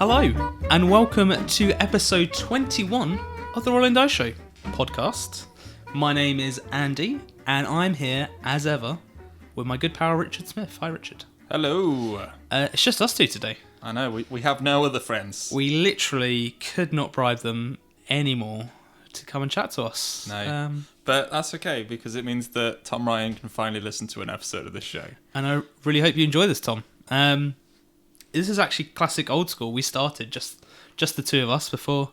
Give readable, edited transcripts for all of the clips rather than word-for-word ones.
Hello, and welcome to episode 21 of the Rolling Dice Show podcast. My name is Andy, and I'm here, as ever, with my good pal Richard Smith. Hi, Richard. Hello. It's just us two today. I know, we have no other friends. We literally could not bribe them anymore to come and chat to us. No. But that's okay, because it means that Tom Ryan can finally listen to an episode of this show. And I really hope you enjoy this, Tom. This is actually classic old school. We started just the two of us before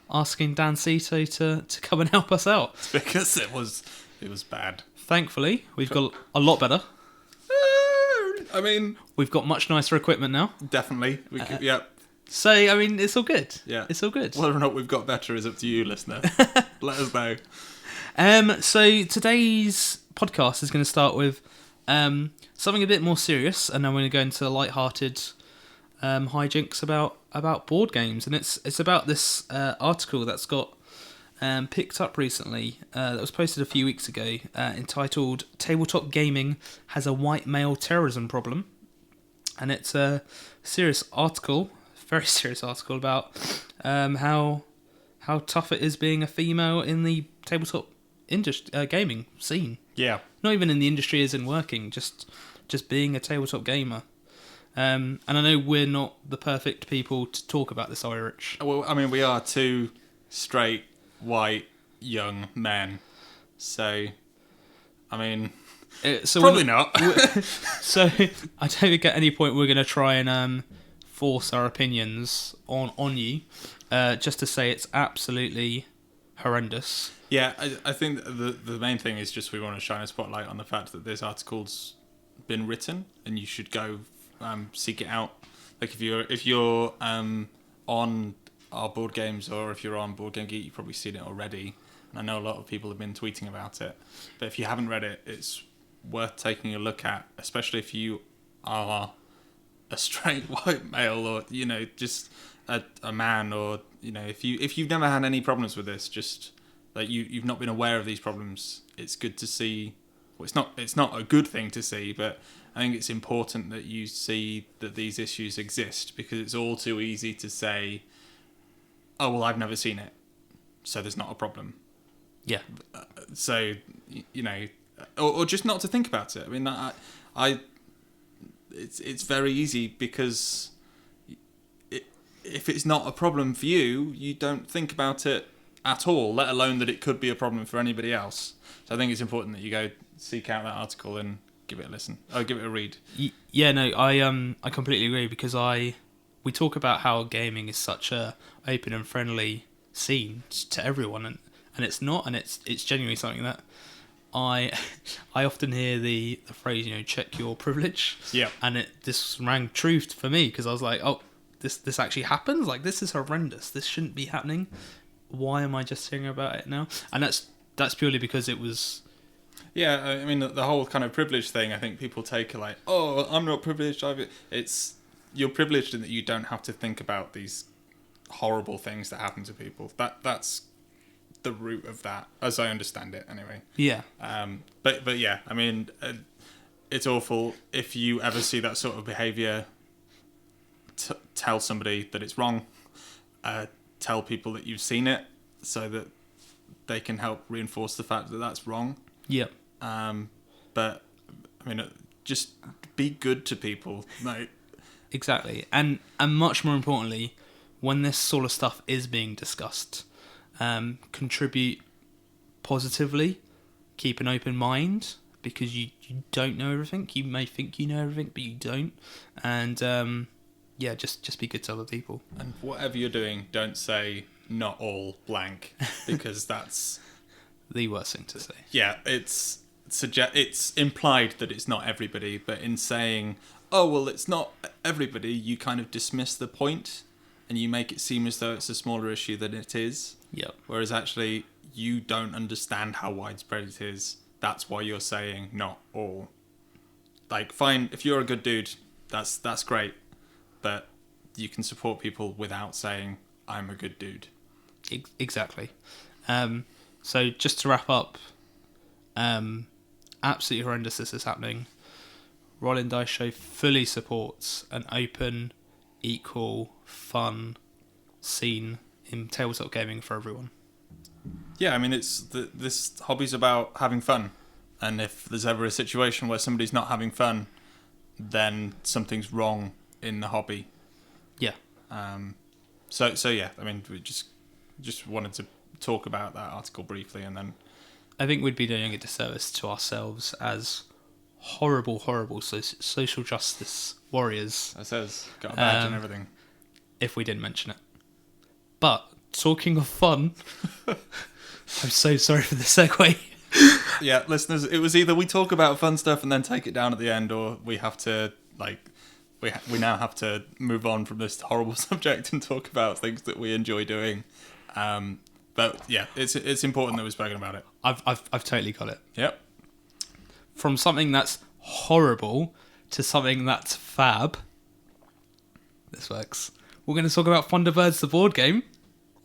asking Dan Cito to come and help us out. It's because it was bad. Thankfully, we've got a lot better. I mean, We've got much nicer equipment now. definitely. Yeah. So, I mean, it's all good. Yeah. It's all good. Whether or not we've got better is up to you, listener. Let us know. So today's podcast is going to start with something a bit more serious, and then we're going to go into light-hearted hijinks about board games, and it's about this article that's got picked up recently that was posted a few weeks ago, entitled "Tabletop Gaming Has a White Male Terrorism Problem," and it's a serious article, very serious article about how tough it is being a female in the tabletop industry, gaming scene. Yeah. Not even in the industry as in working, just being a tabletop gamer. And I know we're not the perfect people to talk about this, are we, Rich? Well, I mean, we are two straight, white, young men. So, I mean, So probably not. So I don't think at any point we're going to try and force our opinions on you, just to say it's absolutely horrendous. Yeah, I think the main thing is just we want to shine a spotlight on the fact that this article's been written, and you should go seek it out. Like if you're on our board games, or if you're on Board Game Geek, you've probably seen it already. And I know a lot of people have been tweeting about it. But if you haven't read it, it's worth taking a look at, especially if you are a straight white male, or just a man, or if you've never had any problems with this, just like you've not been aware of these problems. It's good to see. Well, it's not a good thing to see, but I think it's important that you see that these issues exist, because it's all too easy to say, "Oh well, I've never seen it, so there's not a problem." Yeah. So or just not to think about it. I mean, it's very easy, because if it's not a problem for you, you don't think about it at all, let alone that it could be a problem for anybody else. So I think it's important that you go seek out that article and give it a listen. Oh, give it a read. Yeah, no, I completely agree, because we talk about how gaming is such a open and friendly scene to everyone, and it's not, and it's genuinely something that I often hear the phrase, check your privilege. Yeah. And this rang true for me, because I was like, oh, this actually happens? Like, this is horrendous. This shouldn't be happening. Why am I just hearing about it now? And that's purely because it was... Yeah, I mean, the whole kind of privilege thing, I think people take like, oh, I'm not privileged. You're privileged in that you don't have to think about these horrible things that happen to people. That's the root of that, as I understand it, anyway. Yeah. But yeah, I mean, it's awful. If you ever see that sort of behaviour, tell somebody that it's wrong. Tell people that you've seen it, so that they can help reinforce the fact that that's wrong. Yep. But I mean, just be good to people, mate. Exactly, and much more importantly, when this sort of stuff is being discussed, contribute positively, keep an open mind, because you don't know everything. You may think you know everything, but you don't. And yeah, just be good to other people. And whatever you're doing, don't say "not all blank," because that's the worst thing to say. Yeah, it's implied that it's not everybody, but in saying, "Oh well, it's not everybody," you kind of dismiss the point, and you make it seem as though it's a smaller issue than it is. Yep. Whereas actually, you don't understand how widespread it is. That's why you're saying not all. Like, fine, if you're a good dude, that's great, but you can support people without saying, "I'm a good dude." Exactly. So just to wrap up, absolutely horrendous this is happening. Rolling Dice Show fully supports an open, equal, fun scene in tabletop gaming for everyone. Yeah, I mean, this hobby's about having fun, and if there's ever a situation where somebody's not having fun, then something's wrong in the hobby. Yeah. So yeah, I mean, we just wanted to talk about that article briefly, and then I think we'd be doing a disservice to ourselves as horrible social justice warriors it says got a badge and Um, everything. if we didn't mention it. But talking of fun, I'm so sorry for the segue. Yeah, listeners, it was either we talk about fun stuff and then take it down at the end, or we have to we now have to move on from this horrible subject and talk about things that we enjoy doing. But yeah, it's important that we've spoken about it. I've totally got it. Yep. From something that's horrible to something that's fab. This works. We're going to talk about Thunderbirds, the board game.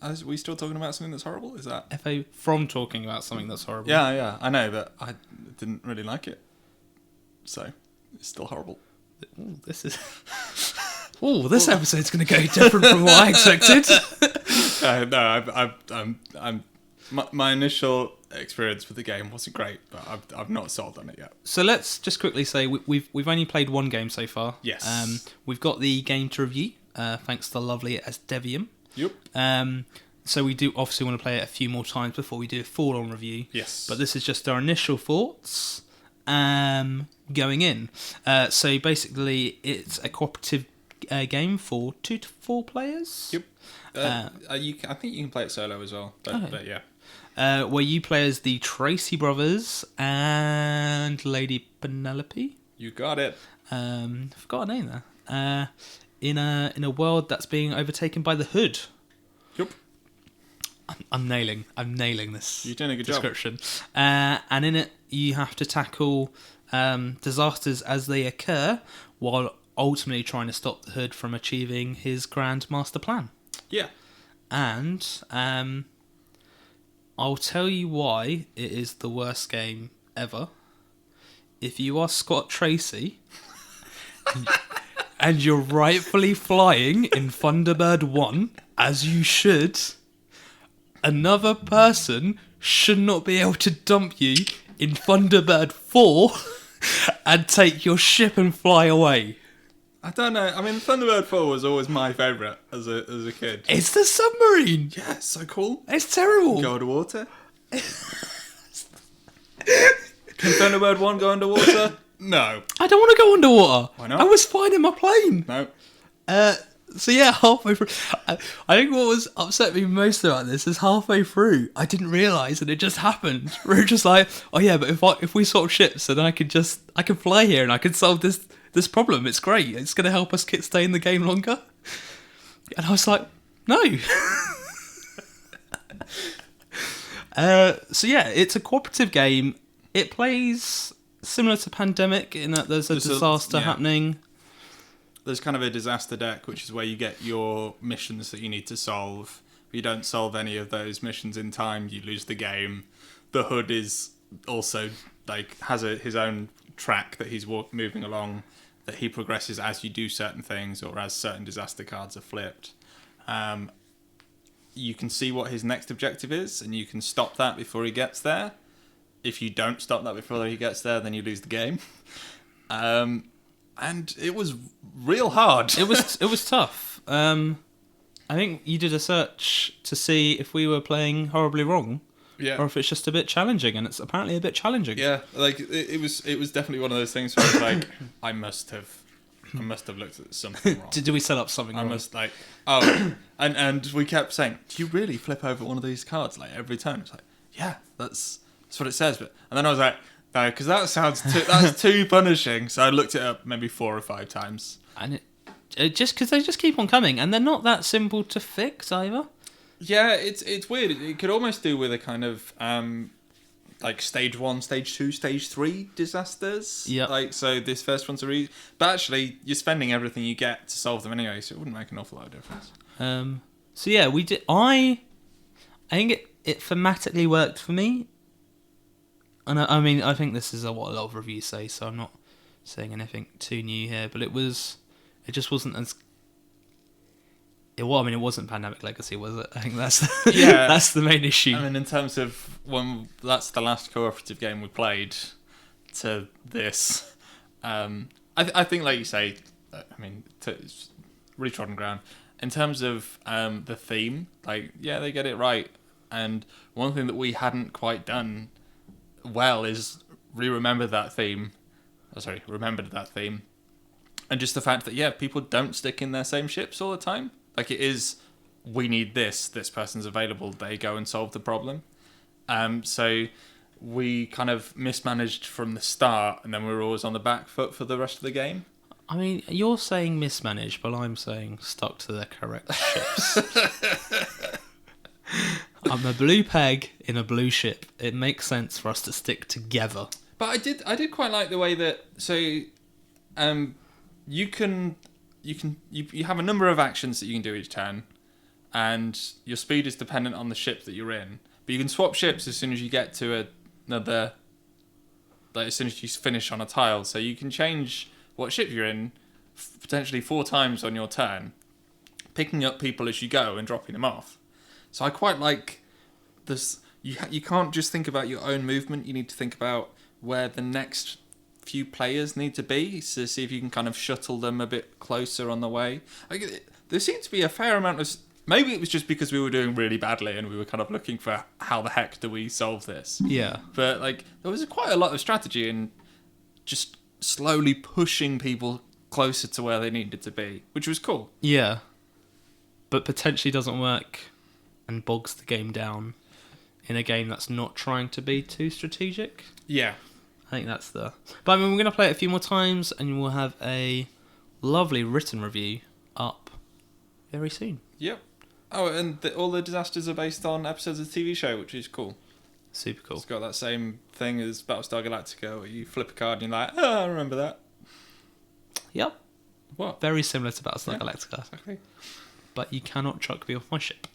Are we still talking about something that's horrible? Is that? FA from talking about something that's horrible. Yeah, I know, but I didn't really like it, so it's still horrible. Ooh, this is. Oh, this episode's going to go different from what I expected. No, my initial experience with the game wasn't great, but I've not sold on it yet. So let's just quickly say we've only played one game so far. Yes. We've got the game to review, thanks to the lovely Asdevium. Yep. So we do obviously want to play it a few more times before we do a full-on review. Yes. But this is just our initial thoughts going in. So basically, it's a cooperative game for 2 to 4 players. Yep. I think you can play it solo as well, but yeah. Where you play as the Tracy brothers and Lady Penelope. You got it. I forgot her name there. In a world that's being overtaken by the Hood. Yep. I'm nailing this. You're doing a good description. And in it, you have to tackle disasters as they occur, while ultimately trying to stop the Hood from achieving his grand master plan. Yeah. And I'll tell you why it is the worst game ever. If you are Scott Tracy and you're rightfully flying in Thunderbird 1, as you should, another person should not be able to dump you in Thunderbird 4 and take your ship and fly away. I don't know. I mean, Thunderbird 4 was always my favourite as a kid. It's the submarine. Yeah, it's so cool. It's terrible. Go underwater. Can Thunderbird 1 go underwater? No. I don't want to go underwater. Why not? I was fine in my plane. No. So yeah, halfway through, I think what was upset me most about this is halfway through, I didn't realise and it just happened. We were just like, oh yeah, but if we swap ships, then I can fly here and I can solve this problem. It's great. It's going to help us stay in the game longer. And I was like, no. So yeah, it's a cooperative game. It plays similar to Pandemic in that there's a disaster happening. There's kind of a disaster deck, which is where you get your missions that you need to solve. If you don't solve any of those missions in time, you lose the game. The Hood is also has his own track that he's moving along, that he progresses as you do certain things or as certain disaster cards are flipped. You can see what his next objective is, and you can stop that before he gets there. If you don't stop that before he gets there, then you lose the game. And it was real hard. It was tough. I think you did a search to see if we were playing horribly wrong, or if it's just a bit challenging, and it's apparently a bit challenging. Yeah, it was definitely one of those things where it's like I must have looked at something wrong. Did we set up something wrong? I must and we kept saying, do you really flip over one of these cards every turn? It's like, yeah, that's what it says. And then I was like, no, because that's too punishing. So I looked it up maybe 4 or 5 times. And it just because they just keep on coming, and they're not that simple to fix either. Yeah, it's weird. It could almost do with a kind of stage 1, stage 2, stage 3 disasters. Yeah. So this first one's but actually you're spending everything you get to solve them anyway, so it wouldn't make an awful lot of difference. So yeah, we did. I think it thematically worked for me. And I mean, I think this is what a lot of reviews say, so I'm not saying anything too new here. But it just wasn't as. It wasn't Pandemic Legacy, was it? I think that's Yeah. that's the main issue. I mean, in terms of when that's the last cooperative game we played to this, I think, like you say, it's really trodden ground. In terms of the theme, like, yeah, they get it right. And one thing that we hadn't quite done well is remembered that theme. And just the fact that, yeah, people don't stick in their same ships all the time. Like, it is, we need this person's available, they go and solve the problem. So we kind of mismanaged from the start, and then we were always on the back foot for the rest of the game. I mean, you're saying mismanaged, but I'm saying stuck to the correct ships. I'm a blue peg in a blue ship. It makes sense for us to stick together. But I did quite like the way that, so you have a number of actions that you can do each turn, and your speed is dependent on the ship that you're in. But you can swap ships as soon as you get to another, like as soon as you finish on a tile. So you can change what ship you're in potentially 4 times on your turn, picking up people as you go and dropping them off. So I quite like this. You can't just think about your own movement. You need to think about where the next few players need to be, to see if you can kind of shuttle them a bit closer on the way. There seemed to be a fair amount of... Maybe it was just because we were doing really badly and we were kind of looking for how the heck do we solve this. Yeah. But like there was quite a lot of strategy in just slowly pushing people closer to where they needed to be, which was cool. Yeah. But potentially doesn't work and bogs the game down in a game that's not trying to be too strategic. Yeah. I think that's the... But I mean, we're going to play it a few more times and we'll have a lovely written review up very soon. Yep. Oh, and all the disasters are based on episodes of the TV show, which is cool. Super cool. It's got that same thing as Battlestar Galactica, where you flip a card and you're like, oh, I remember that. Yep. What? Very similar to Battlestar Galactica. Exactly. But you cannot chuck me off my ship.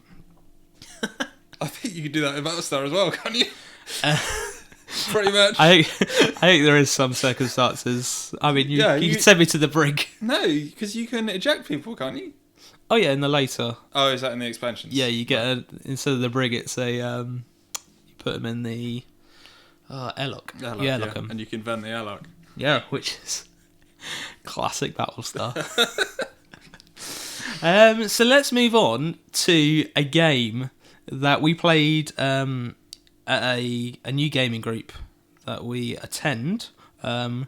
I think you could do that in Battlestar as well, can't you? Pretty much. I think there is some circumstances. I mean, you can send me to the brig. No, because you can eject people, can't you? Oh yeah, in the later. Oh, is that in the expansions? Yeah, you get instead of the brig, it's a you put them in the airlock. Airlock, you airlock them, and you can vent the airlock. Yeah, which is classic Battlestar. So let's move on to a game that we played at a new gaming group that we attend, and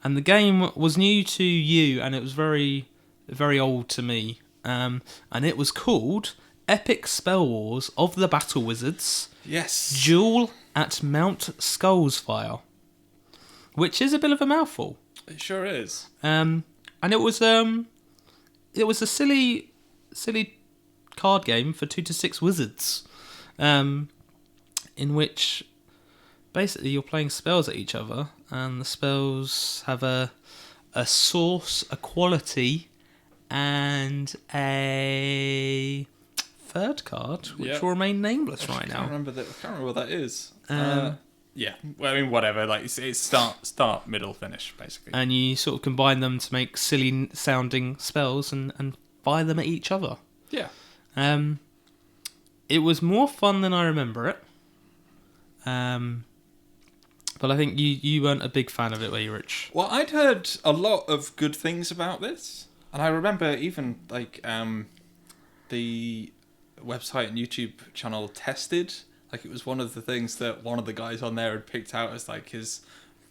the game was new to you, and it was very, very old to me. And it was called Epic Spell Wars of the Battle Wizards. Yes. Duel at Mount Skullsfire, which is a bit of a mouthful. It sure is. And it was a silly card game for 2 to 6 wizards, in which basically you're playing spells at each other, and the spells have a source, a quality, and a third card, which will remain nameless right now. I can't remember what that is. Yeah, well, I mean, whatever. Like it's start, middle, finish, basically. And you sort of combine them to make silly sounding spells and fire them at each other. Yeah. It was more fun than I remember it. But I think you weren't a big fan of it, were you, Rich? Well, I'd heard a lot of good things about this, and I remember even like the website and YouTube channel Tested. Like it was one of the things that one of the guys on there had picked out as like his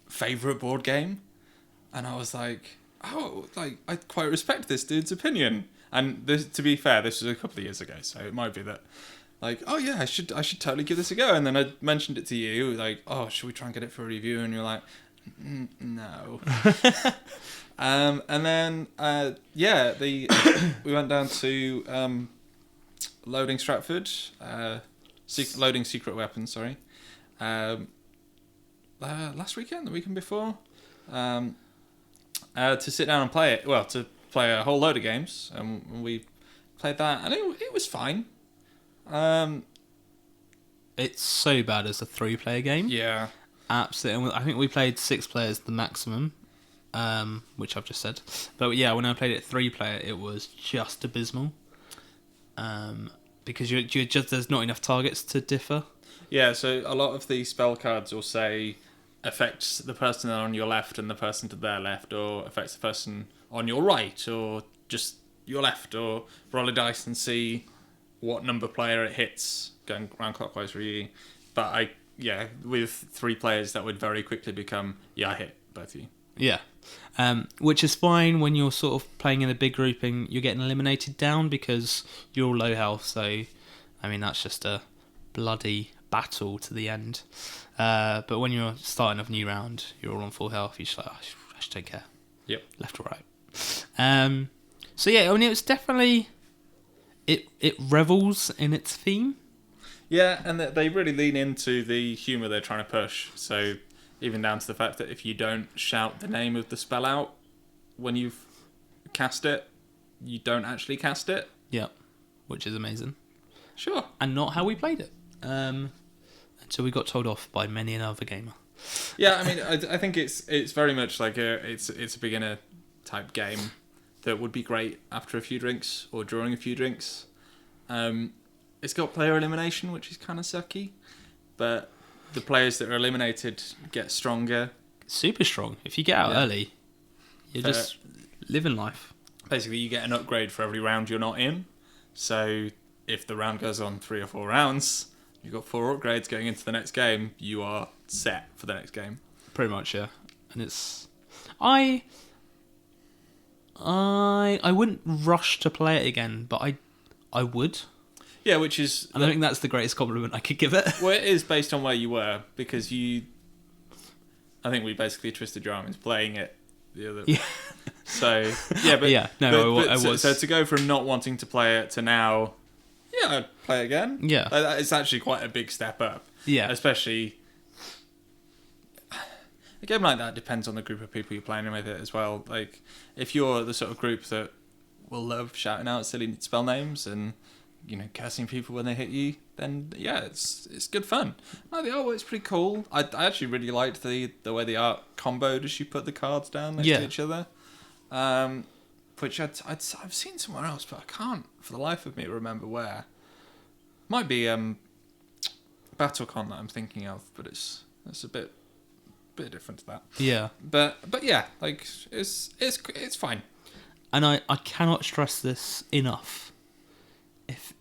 favourite board game, and I was like, oh, like I quite respect this dude's opinion. And this, to be fair, this was a couple of years ago, so it might be that, like, oh yeah, I should totally give this a go. And then I mentioned it to you, like, oh, should we try and get it for a review? And you're like, no. And then we went down to Loading Stratford, Loading Secret Weapons, sorry. Last weekend, the weekend before, to sit down and play it. Well, to play a whole load of games, and we played that, and it was fine. It's so bad as a 3-player game. Yeah, absolutely. I think we played 6 players the maximum, which I've just said. But yeah, when I played it 3-player, it was just abysmal. because you're just there's not enough targets to differ. Yeah, so a lot of the spell cards will say affects the person on your left and the person to their left, or affects the person on your right, or just your left, or roll a dice and see what number player it hits going round clockwise for you. But with 3 players, that would very quickly become, I hit both of you. Yeah. Which is fine when you're sort of playing in a big grouping, you're getting eliminated down because you're all low health, so I mean that's just a bloody battle to the end. But when you're starting a new round, you're all on full health, you're just like, I just don't care. Yep. Left or right. So yeah, I mean it was definitely it revels in its theme. Yeah, and they really lean into the humour they're trying to push. So even down to the fact that if you don't shout the name of the spell out when you've cast it, you don't actually cast it. Yeah, which is amazing. Sure. And not how we played it. Until we got told off by many another gamer. Yeah, I mean, I think it's very much like it's a beginner type game that would be great after a few drinks or during a few drinks. It's got player elimination, which is kind of sucky, but the players that are eliminated get stronger. Super strong. If you get out early, you're just living life. Basically, you get an upgrade for every round you're not in. So if the round goes on 3 or 4 rounds, you've got 4 upgrades going into the next game, you are set for the next game. Pretty much, yeah. And it's... I wouldn't rush to play it again, but I would. Yeah, which is... And I think that's the greatest compliment I could give it. Well, it is based on where you were, because I think we basically twisted your arm into playing it the other... Yeah. So, yeah, but... Yeah, no, I so, was... So to go from not wanting to play it to now, I'd play it again. Yeah. It's actually quite a big step up. Yeah. Especially... A game like that depends on the group of people you're playing with it as well. Like, if you're the sort of group that will love shouting out silly spell names and, cursing people when they hit you, then it's good fun. The artwork's pretty cool. I actually really liked the way the art comboed as you put the cards down next to each other. Which I've seen somewhere else, but I can't for the life of me remember where. Might be BattleCon that I'm thinking of, but it's a bit different to that. Yeah. But yeah, like it's fine. And I cannot stress this enough.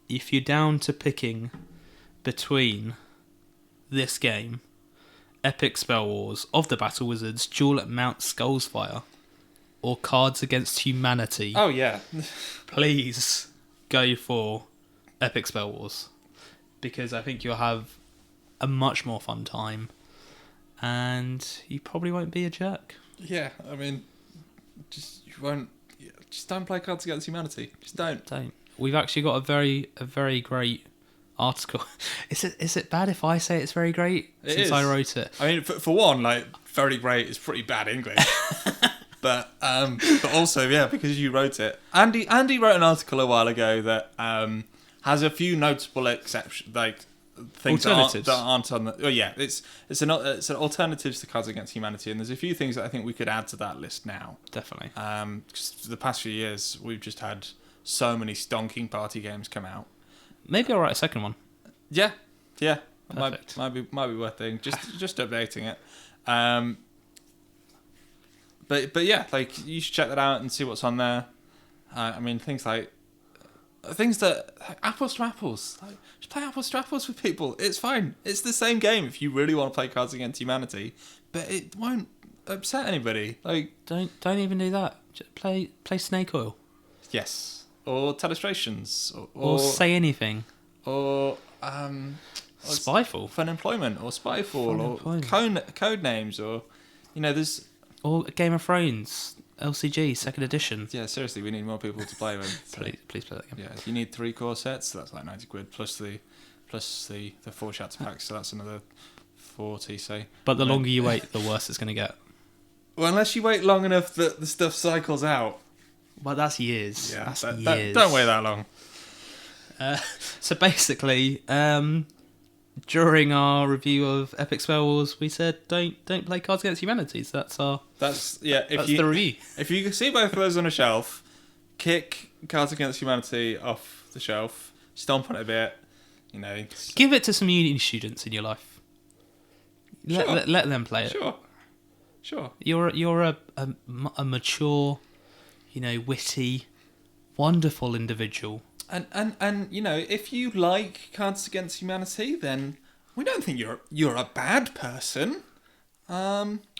If you're down to picking between this game, Epic Spell Wars of the Battle Wizards, Duel at Mount Skullsfire, or Cards Against Humanity. Oh yeah. Please go for Epic Spell Wars, because I think you'll have a much more fun time. And you probably won't be a jerk. Yeah, I mean, just don't play Cards Against Humanity. Just don't. Don't. We've actually got a very great article. Is it bad if I say it's very great? Since I wrote it. I mean, for one, like, very great is pretty bad English. but also, yeah, because you wrote it. Andy wrote an article a while ago that has a few notable exceptions, like things that aren't on the... Oh yeah, it's an alternatives to Cards Against Humanity, and there's a few things that I think we could add to that list now. Definitely. 'Cause the past few years, we've just had so many stonking party games come out. Maybe I'll write a second one. Yeah. Perfect. Might be worth doing. Just updating it. But yeah, like, you should check that out and see what's on there. I mean, things that like, apples to apples. Like, just play apples to apples with people. It's fine. It's the same game if you really want to play Cards Against Humanity, but it won't upset anybody. Like, don't even do that. Just play Snake Oil. Yes, or Telestrations, or Say Anything, or Spyfall, Fun Employment, or Spyfall, or code names, or there's. Or Game of Thrones, LCG, second edition. Yeah, seriously, we need more people to play with. Please play that game. Yeah, you need 3 core sets, so that's like 90 quid, plus the 4 shatter packs, so that's another 40, say. But the longer you wait, the worse it's going to get. Well, unless you wait long enough that the stuff cycles out. Well, that's years. Yeah, that's years. Don't wait that long. So basically, during our review of Epic Spell Wars, we said don't play Cards Against Humanity. So that's the review. If you can see both of those on a shelf, kick Cards Against Humanity off the shelf, stomp on it a bit. Give it to some uni students in your life. Sure. Let them play it. Sure. You're a mature, witty, wonderful individual. And if you like Cards Against Humanity, then we don't think you're a bad person.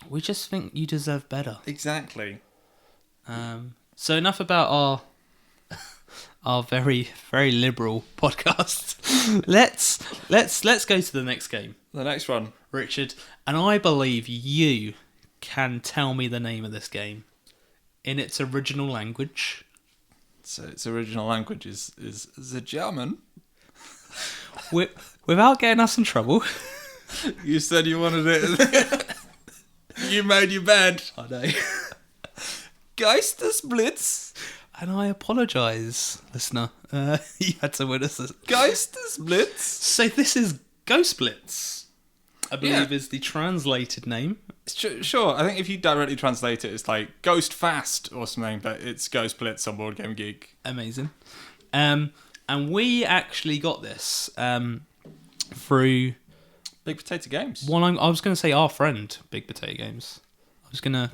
We just think you deserve better. Exactly. So enough about our very, very liberal podcast. let's go to the next game. The next one, Richard, and I believe you can tell me the name of this game in its original language. So its original language is the German. Without getting us in trouble. You said you wanted it. You made your bed. I know. Geistesblitz. And I apologise, listener. You had to witness this. Geistesblitz. So this is Ghost Blitz, I believe is the translated name. Sure, I think if you directly translate it, it's like Ghost Fast or something, but it's Ghost Blitz on Board Game Geek. Amazing. And we actually got this through Big Potato Games. I was going to say our friend, Big Potato Games. I was going to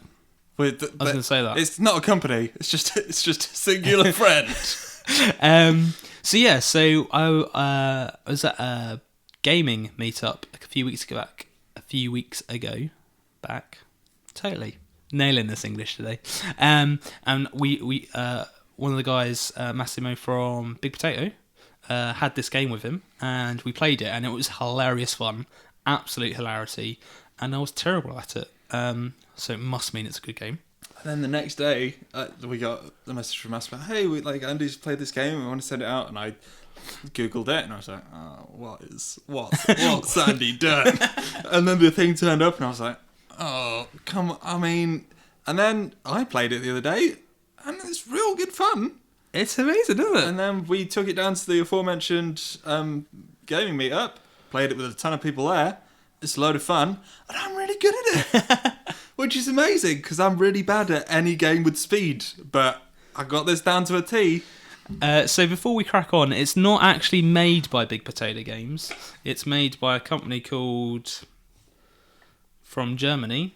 say that. It's not a company. It's just a singular friend. So I was at a gaming meetup a few weeks ago. Totally nailing this English today. And we one of the guys, Massimo from Big Potato, had this game with him, and we played it, and it was hilarious fun, absolute hilarity, and I was terrible at it. So it must mean it's a good game. And then the next day, we got the message from us about, hey, Andy's played this game, and we want to send it out, and I Googled it, and I was like, what's Andy done? And then the thing turned up, and I was like, oh, come on, and then I played it the other day, and it's real good fun. It's amazing, isn't it? And then we took it down to the aforementioned gaming meetup, played it with a ton of people there. It's a load of fun, and I'm really good at it, which is amazing because I'm really bad at any game with speed. But I got this down to a T. So before we crack on, it's not actually made by Big Potato Games. It's made by a company called, from Germany,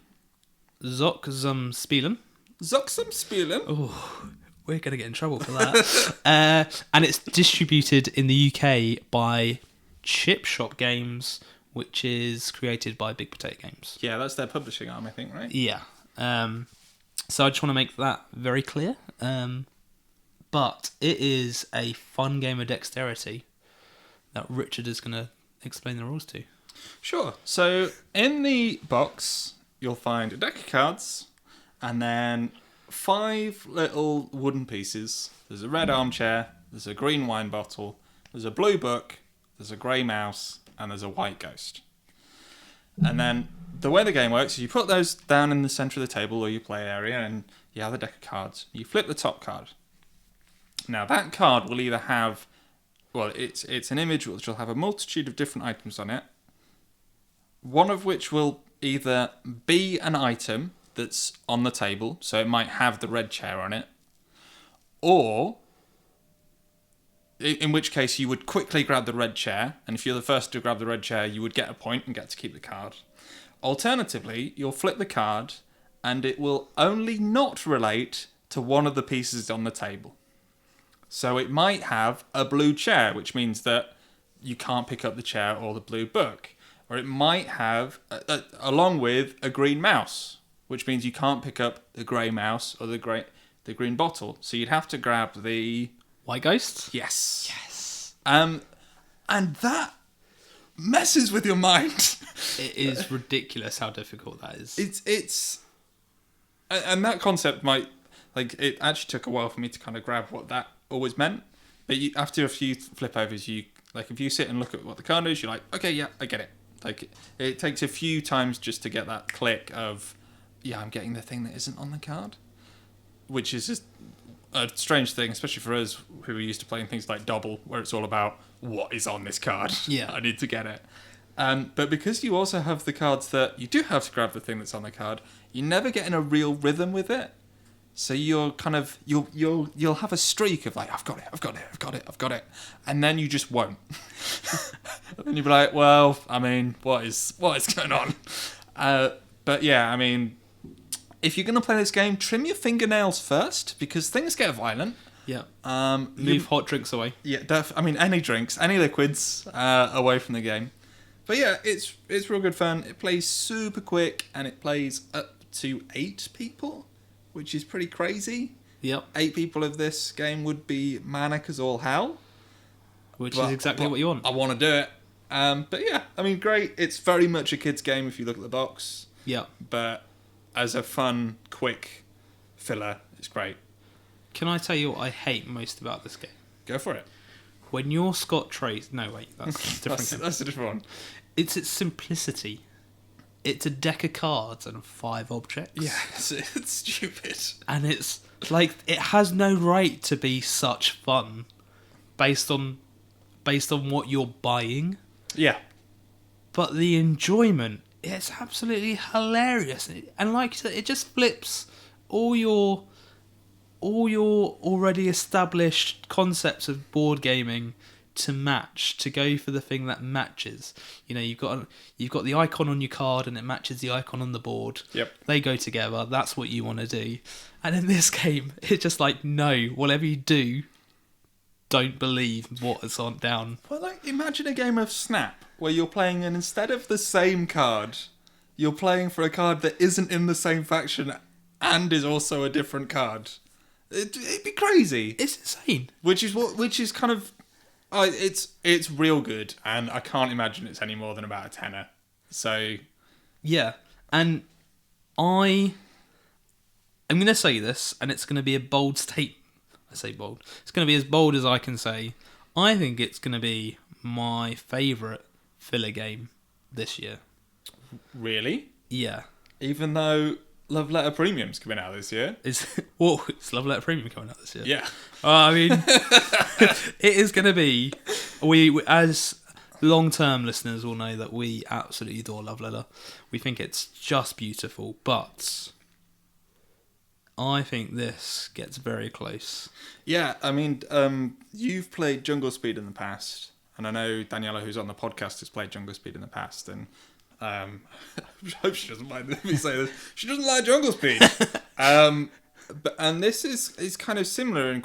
Zockzumspielen. Zockzumspielen? Oh, we're going to get in trouble for that. And it's distributed in the UK by Chip Shop Games, which is created by Big Potato Games. Yeah, that's their publishing arm, I think, right? Yeah. So I just want to make that very clear. But it is a fun game of dexterity that Richard is going to explain the rules to. Sure. So in the box, you'll find a deck of cards and then 5 little wooden pieces. There's a red armchair, there's a green wine bottle, there's a blue book, there's a grey mouse, and there's a white ghost. And then the way the game works is you put those down in the centre of the table or your play area, and you have a deck of cards. You flip the top card. Now that card will either have, it's an image which will have a multitude of different items on it. One of which will either be an item that's on the table, so it might have the red chair on it, or in which case you would quickly grab the red chair, and if you're the first to grab the red chair, you would get a point and get to keep the card. Alternatively, you'll flip the card, and it will only not relate to one of the pieces on the table. So it might have a blue chair, which means that you can't pick up the chair or the blue book. Or it might have, along with, a green mouse, which means you can't pick up the grey mouse or the green bottle. So you'd have to grab the White Ghost? Yes. And that messes with your mind. It is ridiculous how difficult that is. It's and that concept might, it actually took a while for me to kind of grab what that always meant. But after a few flip overs, if you sit and look at what the card is, you're like, okay, yeah, I get it. It takes a few times just to get that click of, yeah, I'm getting the thing that isn't on the card, which is just a strange thing, especially for us who are used to playing things like Dobble, where it's all about what is on this card. Yeah, I need to get it. But because you also have the cards that you do have to grab the thing that's on the card, you never get in a real rhythm with it. So you're kind of you'll have a streak of like I've got it, and then you just won't. And then you'll be like, well, I mean, what is going on? But yeah, I mean, if you're gonna play this game, trim your fingernails first because things get violent. Yeah. Move hot drinks away. Yeah, I mean, any drinks, any liquids away from the game. But yeah, it's real good fun. It plays super quick, and it plays up to 8 people, which is pretty crazy. Yep. 8 people of this game would be manic as all hell. Which is exactly what you want. I want to do it. But yeah, I mean, great. It's very much a kid's game if you look at the box. Yeah. But as a fun, quick filler, it's great. Can I tell you what I hate most about this game? Go for it. When you're Scott Trace... No, wait, that's a different game. That's a different one. It's its simplicity. It's a deck of cards and 5 objects. Yeah, it's stupid. And it's like, it has no right to be such fun based on what you're buying. Yeah. But the enjoyment, it's absolutely hilarious. And like you said, it just flips all your already established concepts of board gaming to match, to go for the thing that matches. You know, you've got the icon on your card and it matches the icon on the board. Yep. They go together. That's what you want to do. And in this game, it's just like, no, whatever you do, don't believe what is on down. Well, like, imagine a game of Snap where you're playing, and instead of the same card, you're playing for a card that isn't in the same faction and is also a different card. It'd be crazy. It's insane. Which is kind of, it's real good, and I can't imagine it's any more than about a tenner. So, yeah, and I'm going to say this, and it's going to be a bold statement. I say bold. It's going to be as bold as I can say. I think it's going to be my favourite filler game this year. Really? Yeah. Even though Love Letter Premium's coming out this year. It's Love Letter Premium coming out this year. Yeah. I mean, it is going to be. We as long-term listeners will know that we absolutely adore Love Letter. We think it's just beautiful, but I think this gets very close. Yeah, I mean, you've played Jungle Speed in the past, and I know Daniela, who's on the podcast, has played Jungle Speed in the past, and I hope she doesn't mind me say this. She doesn't like Jungle Speed. And this is kind of similar in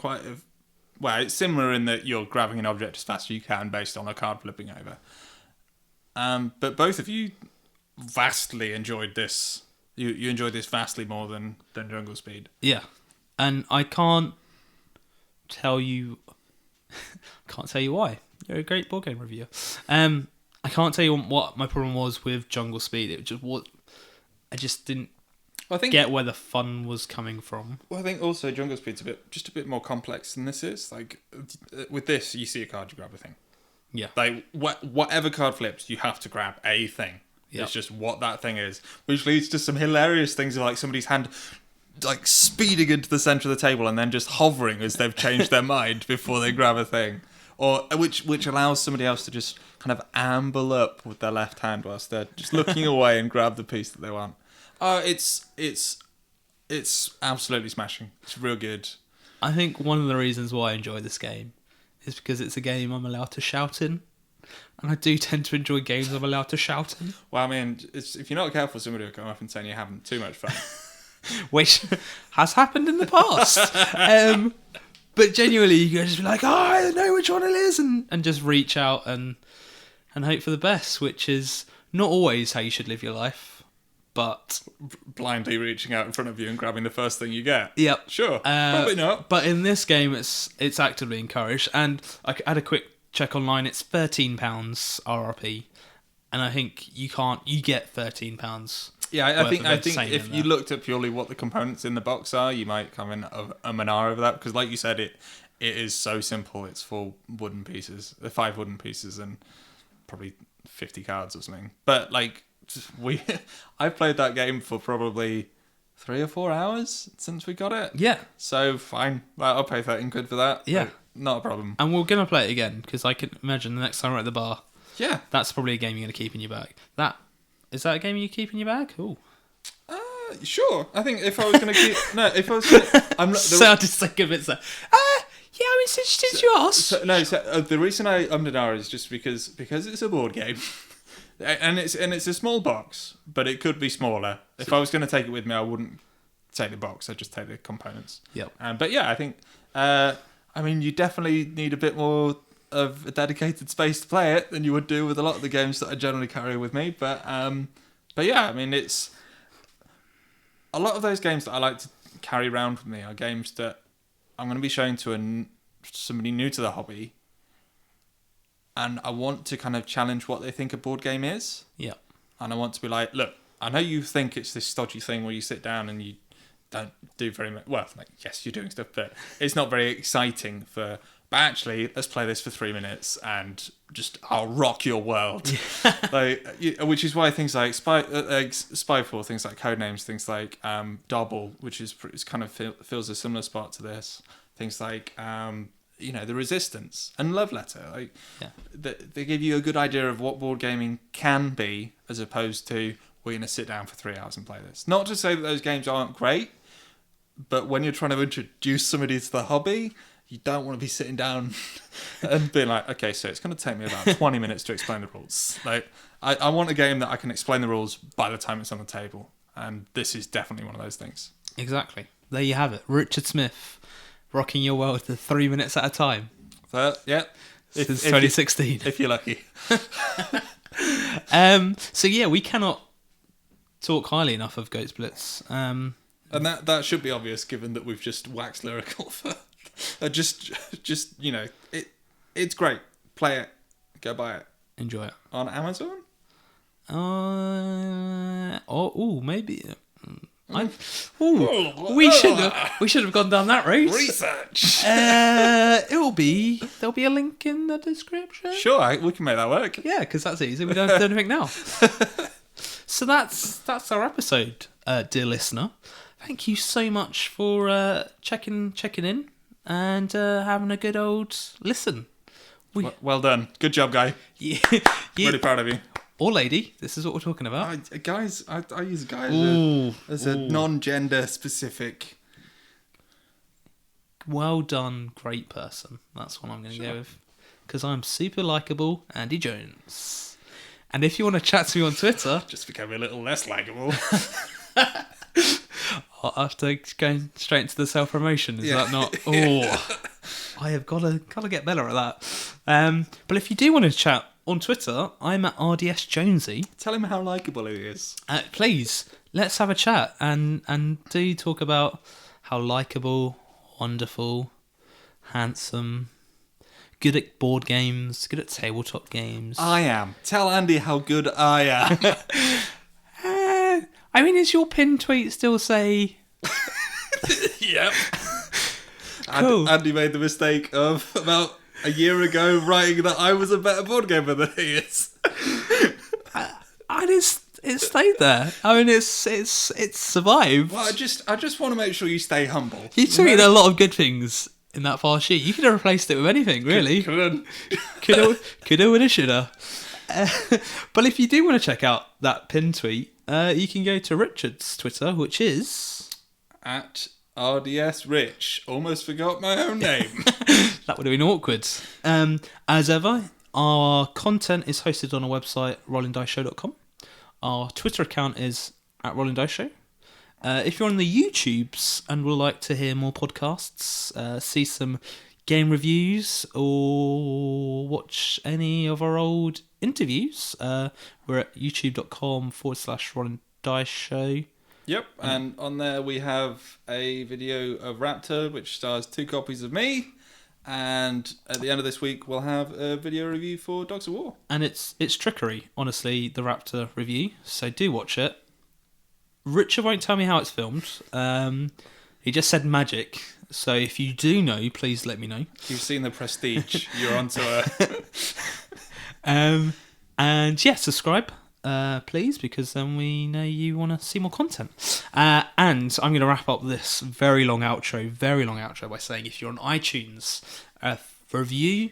it's similar in that you're grabbing an object as fast as you can based on a card flipping over. But both of you vastly enjoyed this. You enjoyed this vastly more than Jungle Speed. Yeah, and I can't tell you why. You're a great board game reviewer. I can't tell you what my problem was with Jungle Speed. It just I just didn't get where the fun was coming from. Well, I think also Jungle Speed's a bit more complex than this is. Like with this, you see a card, you grab a thing. Yeah. Like whatever card flips, you have to grab a thing. Yep. It's just what that thing is, which leads to some hilarious things like somebody's hand like speeding into the center of the table and then just hovering as they've changed their mind before they grab a thing, or which allows somebody else to just kind of amble up with their left hand whilst they're just looking away and grab the piece that they want. It's absolutely smashing. It's real good. I think one of the reasons why I enjoy this game is because it's a game I'm allowed to shout in. And I do tend to enjoy games I'm allowed to shout in. Well, I mean, if you're not careful, somebody will come up and say you're having too much fun. Which has happened in the past. But genuinely, you can just be like, I know which one it is, and just reach out and hope for the best, which is not always how you should live your life. But blindly reaching out in front of you and grabbing the first thing you get. Yep. Sure. Probably not. But in this game, it's actively encouraged. And I had a quick check online. It's £13 RRP, and I think you get £13. Yeah, I think if you looked at purely what the components in the box are, you might come in a manara over that, because like you said, it is so simple. It's 5 wooden pieces, and probably 50 cards or something. But like I've played that game for probably 3 or 4 hours since we got it. Yeah. So fine, I'll pay £13 for that. Yeah, not a problem. And we're gonna play it again, because I can imagine the next time we're at the bar. Yeah, that's probably a game you're gonna keep in your bag. Is that a game you keep in your bag? Ooh. Sure. I think if I was going to keep... No, if I was going to... I'm not... Sounded so convincing. Yeah, I mean, since you asked. The reason I Umdadara is just because it's a board game. And it's a small box, but it could be smaller. If I was going to take it with me, I wouldn't take the box. I'd just take the components. Yep. But yeah, I think... I mean, you definitely need a bit more of a dedicated space to play it than you would do with a lot of the games that I generally carry with me. But yeah, I mean, it's... A lot of those games that I like to carry around with me are games that I'm going to be showing to somebody new to the hobby, and I want to kind of challenge what they think a board game is. Yeah. And I want to be like, look, I know you think it's this stodgy thing where you sit down and you don't do very much. Well, like, yes, you're doing stuff, but it's not very exciting but actually, let's play this for 3 minutes and just I'll rock your world. Which is why things like Spyfall, things like Codenames, things like Dobble, which is kind of feels a similar spot to this. Things like The Resistance and Love Letter. They give you a good idea of what board gaming can be, as opposed to we're going to sit down for 3 hours and play this. Not to say that those games aren't great, but when you're trying to introduce somebody to the hobby, you don't want to be sitting down and being like, okay, so it's going to take me about 20 minutes to explain the rules. Like, I want a game that I can explain the rules by the time it's on the table. And this is definitely one of those things. Exactly. There you have it. Richard Smith, rocking your world for 3 minutes at a time. Yeah. Since 2016. If you're lucky. So yeah, we cannot talk highly enough of Goats Blitz. And that should be obvious, given that we've just waxed lyrical for... just it's great. Play it. Go buy it. Enjoy it. On Amazon? Maybe. We should have gone down that route. Research. There'll be a link in the description. Sure, we can make that work. Yeah, because that's easy. We don't have to do anything now. So that's our episode, dear listener. Thank you so much for checking in and having a good old listen. Well done. Good job, guy. Yeah. Really proud of you. Or lady, this is what we're talking about. Guys, I use guys as a non-gender specific. Well done, great person. That's what I'm going to go with. Because I'm super likeable, Andy Jones. And if you want to chat to me on Twitter... Just become a little less likeable. After going straight into the self-promotion, is that not... I have got to get better at that. But if you do want to chat on Twitter, I'm at RDS Jonesy. Tell him how likeable he is. Please, let's have a chat and do talk about how likeable, wonderful, handsome, good at board games, good at tabletop games. I am. Tell Andy how good I am. I mean, is your pin tweet still say... Yep. Cool. Andy made the mistake of about a year ago writing that I was a better board gamer than he is. It stayed there. I mean, it's survived. Well, I just want to make sure you stay humble. You tweeted a lot of good things in that far sheet. You could have replaced it with anything, really. Coulda, woulda, shoulda. But if you do want to check out that pin tweet, you can go to Richard's Twitter, which is... at RDS Rich. Almost forgot my own name. That would have been awkward. As ever, our content is hosted on our website, rollingdiceshow.com. Our Twitter account is at Rolling Dice Show. If you're on the YouTubes and would like to hear more podcasts, see some game reviews, or watch any of our old interviews, we're at youtube.com/Rolling Dice Show. Yep, and on there we have a video of Raptor, which stars 2 copies of me. And at the end of this week, we'll have a video review for Dogs of War. And it's trickery, honestly, the Raptor review. So do watch it. Richard won't tell me how it's filmed. He just said magic. So if you do know, please let me know. You've seen The Prestige. You're onto it. And yeah, subscribe. Please, because then we know you want to see more content. And I'm going to wrap up this very long outro by saying if you're on iTunes, review,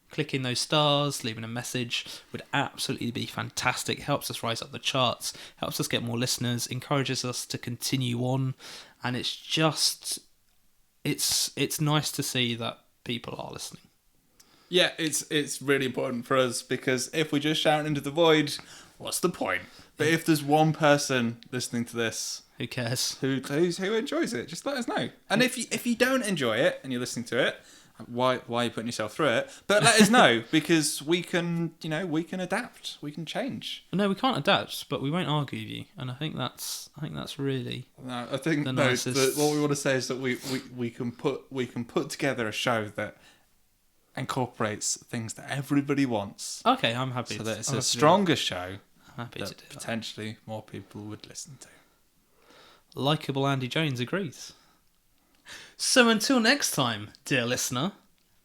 clicking those stars, leaving a message would absolutely be fantastic. Helps us rise up the charts, helps us get more listeners, encourages us to continue on, and it's nice to see that people are listening. Yeah, it's really important for us, because if we just shout into the void, what's the point? But if there's one person listening to this Who cares? who enjoys it, just let us know. And if you don't enjoy it and you're listening to it, why are you putting yourself through it? But let us know, because we can adapt, we can change. No, we can't adapt, but we won't argue with you, and I think that's really. No, I think the no. nicest... What we want to say is that we can put together a show that incorporates things that everybody wants. Okay, I'm happy. So that it's I'm a happy to do stronger show I'm happy that to do that. potentially more people would listen to. Likeable Andy Jones agrees. So until next time, dear listener,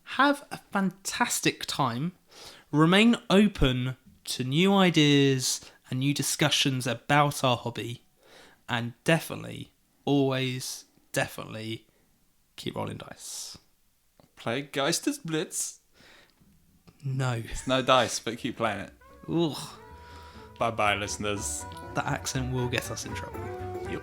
have a fantastic time. Remain open to new ideas and new discussions about our hobby. And definitely, always, definitely keep rolling dice. Play Geisters Blitz. No. It's no dice, but keep playing it. Ugh, Bye-bye, listeners. that accent will get us in trouble. Yep.